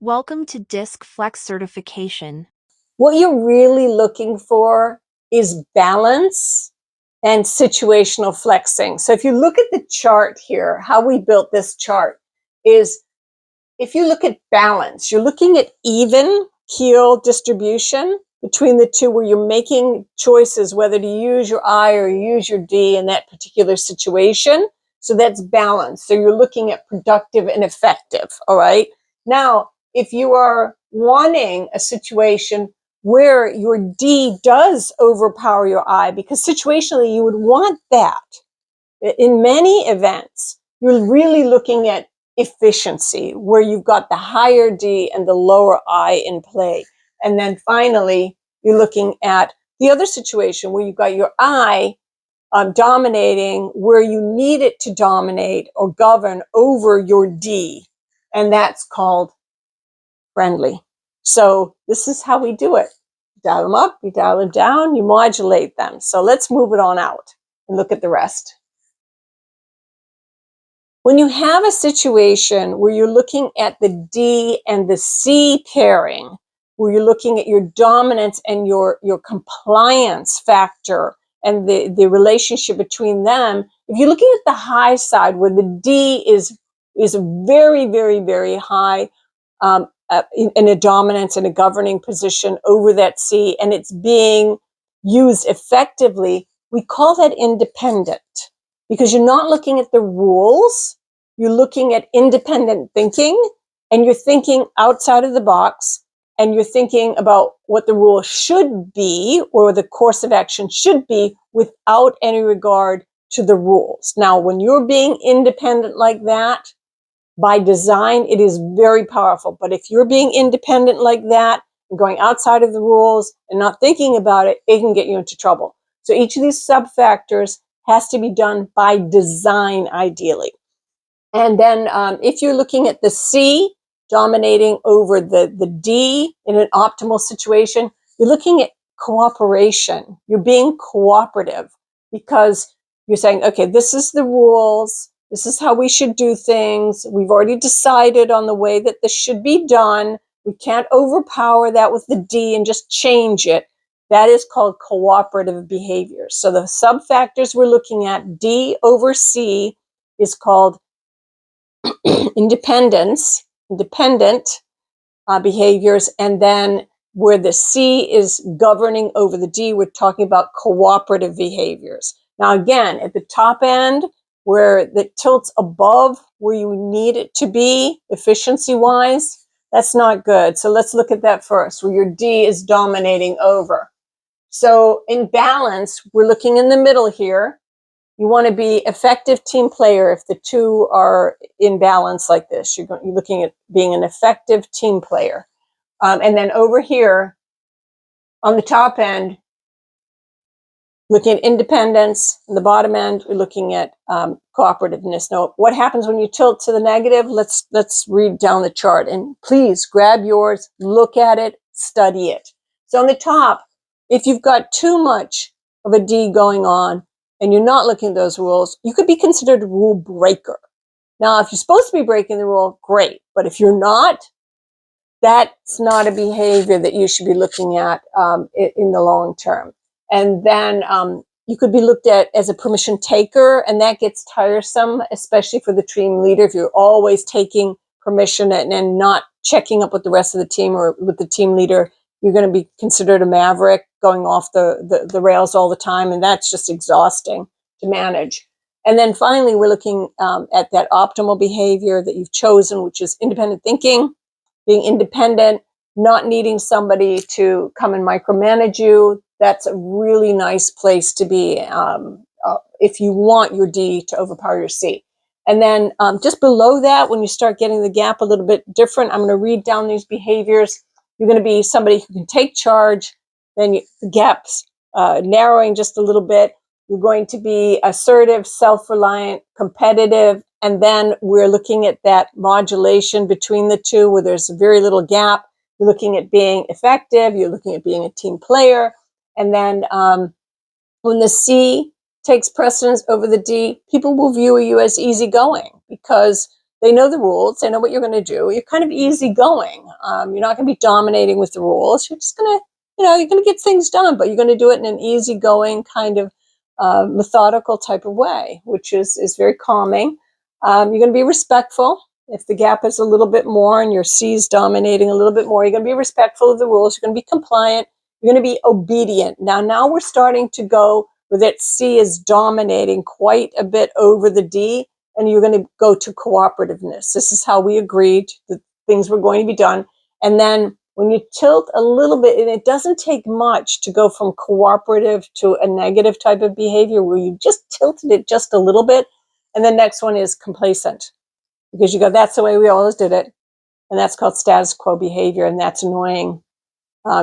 Welcome to Disc Flex Certification. What you're really looking for is balance and situational flexing. So if you look at the chart here, how we built this chart is if you look at balance, you're looking at even keel distribution between the two where you're making choices whether to use your I or use your D in that particular situation. So that's balance. So you're looking at productive and effective, all right? Now, if you are wanting a situation where your D does overpower your I, because situationally you would want that in many events, you're really looking at efficiency, where you've got the higher D and the lower I in play. And then finally, you're looking at the other situation where you've got your I dominating where you need it to dominate or govern over your D. And that's called friendly. So this is how we do it. You dial them up, you dial them down, you modulate them. So let's move it on out and look at the rest. When you have a situation where you're looking at the D and the C pairing, where you're looking at your dominance and your compliance factor and the relationship between them, if you're looking at the high side where the D is very, very, very high in a dominance and a governing position over that C, and it's being used effectively, we call that independent. Because you're not looking at the rules, you're looking at independent thinking, and you're thinking outside of the box, and you're thinking about what the rule should be or the course of action should be without any regard to the rules. Now, when you're being independent like that, by design, it is very powerful. But if you're being independent like that and going outside of the rules and not thinking about it, it can get you into trouble. So each of these sub-factors has to be done by design, ideally. And then if you're looking at the C dominating over the D in an optimal situation, you're looking at cooperation. You're being cooperative because you're saying, okay, this is the rules. This is how we should do things. We've already decided on the way that this should be done. We can't overpower that with the D and just change it. That is called cooperative behavior. So the sub-factors we're looking at, D over C, is called independent behaviors. And then where the C is governing over the D, we're talking about cooperative behaviors. Now, again, at the top end, where it tilts above where you need it to be efficiency-wise, that's not good. So let's look at that first, where your D is dominating over. So in balance, we're looking in the middle here. You want to be effective team player if the two are in balance like this. You're looking at being an effective team player. And then over here on the top end, looking at independence. On the bottom end, we're looking at cooperativeness. Now, what happens when you tilt to the negative? Let's read down the chart. And please grab yours, look at it, study it. So on the top, if you've got too much of a D going on and you're not looking at those rules, you could be considered a rule breaker. Now, if you're supposed to be breaking the rule, great. But if you're not, that's not a behavior that you should be looking at in the long term. And then you could be looked at as a permission taker, and that gets tiresome, especially for the team leader. If you're always taking permission and not checking up with the rest of the team or with the team leader, you're going to be considered a maverick, going off the rails all the time, and that's just exhausting to manage. And then finally, we're looking at that optimal behavior that you've chosen, which is independent thinking, being independent, not needing somebody to come and micromanage you. That's a really nice place to be if you want your D to overpower your C. And then just below that, when you start getting the gap a little bit different, I'm going to read down these behaviors. You're going to be somebody who can take charge. Then the gap's narrowing just a little bit. You're going to be assertive, self-reliant, competitive, and then we're looking at that modulation between the two where there's very little gap. You're looking at being effective. You're looking at being a team player. And then when the C takes precedence over the D, people will view you as easygoing because they know the rules, they know what you're going to do. You're kind of easygoing. You're not going to be dominating with the rules. You're just going to, you're going to get things done, but you're going to do it in an easygoing kind of methodical type of way, which is very calming. You're going to be respectful. If the gap is a little bit more and your C is dominating a little bit more, you're going to be respectful of the rules. You're going to be compliant. You're going to be obedient. Now we're starting to go where that C is dominating quite a bit over the D, and you're going to go to cooperativeness. This is how we agreed that things were going to be done. And then when you tilt a little bit, and it doesn't take much to go from cooperative to a negative type of behavior where you just tilted it just a little bit. And the next one is complacent, because you go, that's the way we always did it. And that's called status quo behavior. And that's annoying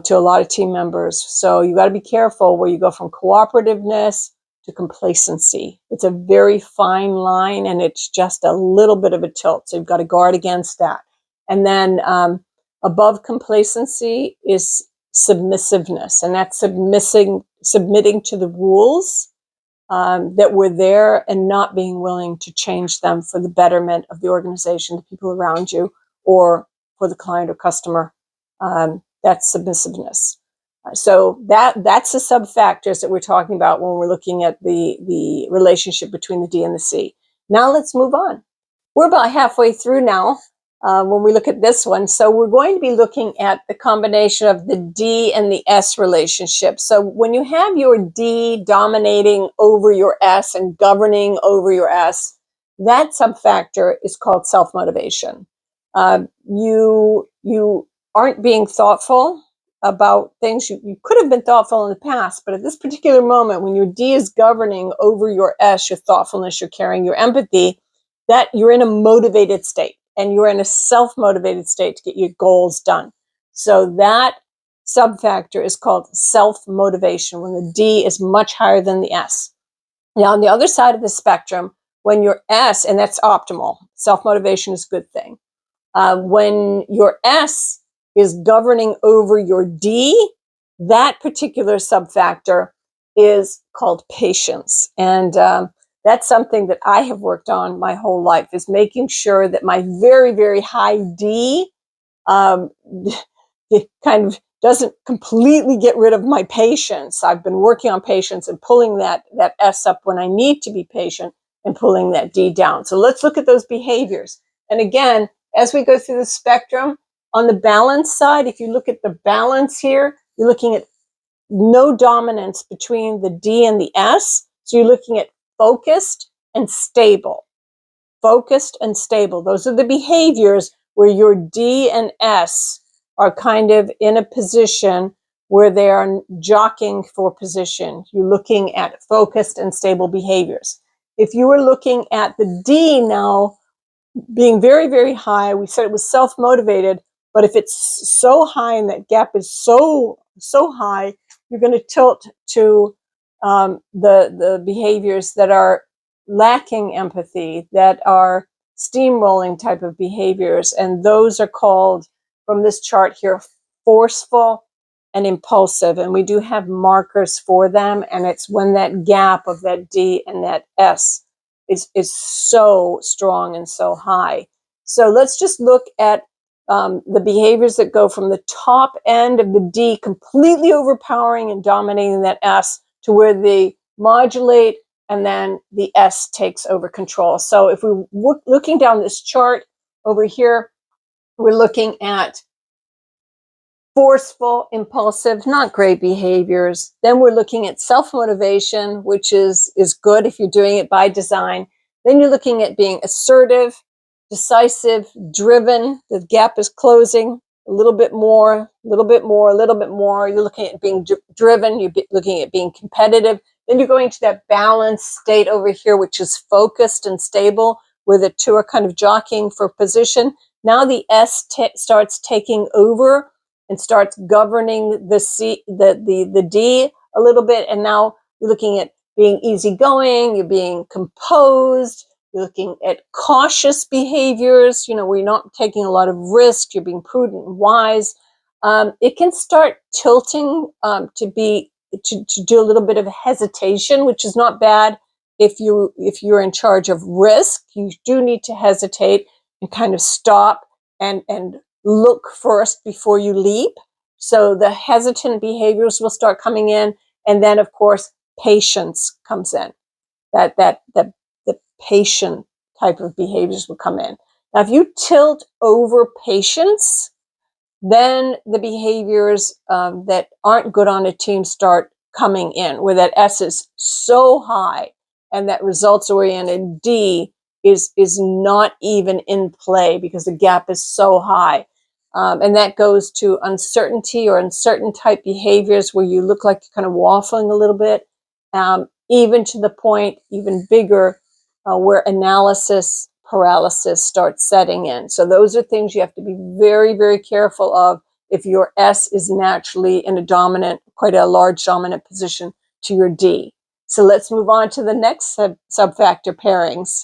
to a lot of team members. So you got to be careful where you go from cooperativeness to complacency. It's a very fine line, and it's just a little bit of a tilt. So you've got to guard against that. And then above complacency is submissiveness, and that's submitting to the rules that were there and not being willing to change them for the betterment of the organization, the people around you, or for the client or customer. That's submissiveness. So that's the sub factors that we're talking about when we're looking at the relationship between the D and the C. Now let's move on. We're about halfway through now when we look at this one. So we're going to be looking at the combination of the D and the S relationship. So when you have your D dominating over your S and governing over your S, that sub factor is called self-motivation. You aren't being thoughtful about things. You could have been thoughtful in the past, but at this particular moment, when your D is governing over your S, your thoughtfulness, your caring, your empathy, that you're in a motivated state, and you're in a self-motivated state to get your goals done. So that sub-factor is called self-motivation, when the D is much higher than the S. Now, on the other side of the spectrum, when your S, and that's optimal, self-motivation is a good thing. When your S is governing over your D, that particular sub-factor is called patience. And that's something that I have worked on my whole life, is making sure that my very, very high D it kind of doesn't completely get rid of my patience. I've been working on patience and pulling that S up when I need to be patient, and pulling that D down. So let's look at those behaviors. And again, as we go through the spectrum, on the balance side, if you look at the balance here, you're looking at no dominance between the D and the S. So you're looking at focused and stable. Focused and stable. Those are the behaviors where your D and S are kind of in a position where they are jockeying for position. You're looking at focused and stable behaviors. If you were looking at the D now being very, very high, we said it was self-motivated, but if it's so high and that gap is so high, you're going to tilt to the behaviors that are lacking empathy, that are steamrolling type of behaviors. And those are called, from this chart here, forceful and impulsive. And we do have markers for them. And it's when that gap of that D and that S is so strong and so high. So let's just look at the behaviors that go from the top end of the D completely overpowering and dominating that S to where they modulate, and then the S takes over control. So if we're looking down this chart over here, we're looking at forceful, impulsive, not great behaviors. Then we're looking at self-motivation, which is good if you're doing it by design. Then you're looking at being assertive, decisive, driven. The gap is closing a little bit more, a little bit more, a little bit more. You're looking at being driven. You're looking at being competitive. Then you're going to that balanced state over here, which is focused and stable, where the two are kind of jockeying for position. Now the S starts taking over and starts governing the D a little bit. And now you're looking at being easygoing, you're being composed, you're looking at cautious behaviors, where you're not taking a lot of risk, you're being prudent and wise. It can start tilting to do a little bit of hesitation, which is not bad if you're in charge of risk. You do need to hesitate. and kind of stop and look first before you leap. So the hesitant behaviors will start coming in, and then of course patience comes in. The patient type of behaviors will come in. Now, if you tilt over patience, then the behaviors that aren't good on a team start coming in, where that S is so high and that results oriented D is not even in play because the gap is so high. And that goes to uncertainty or uncertain type behaviors where you look like you're kind of waffling a little bit, even to the point, even bigger, where analysis paralysis starts setting in. So those are things you have to be very, very careful of if your S is naturally in a dominant, quite a large dominant position to your D. So let's move on to the next subfactor pairings.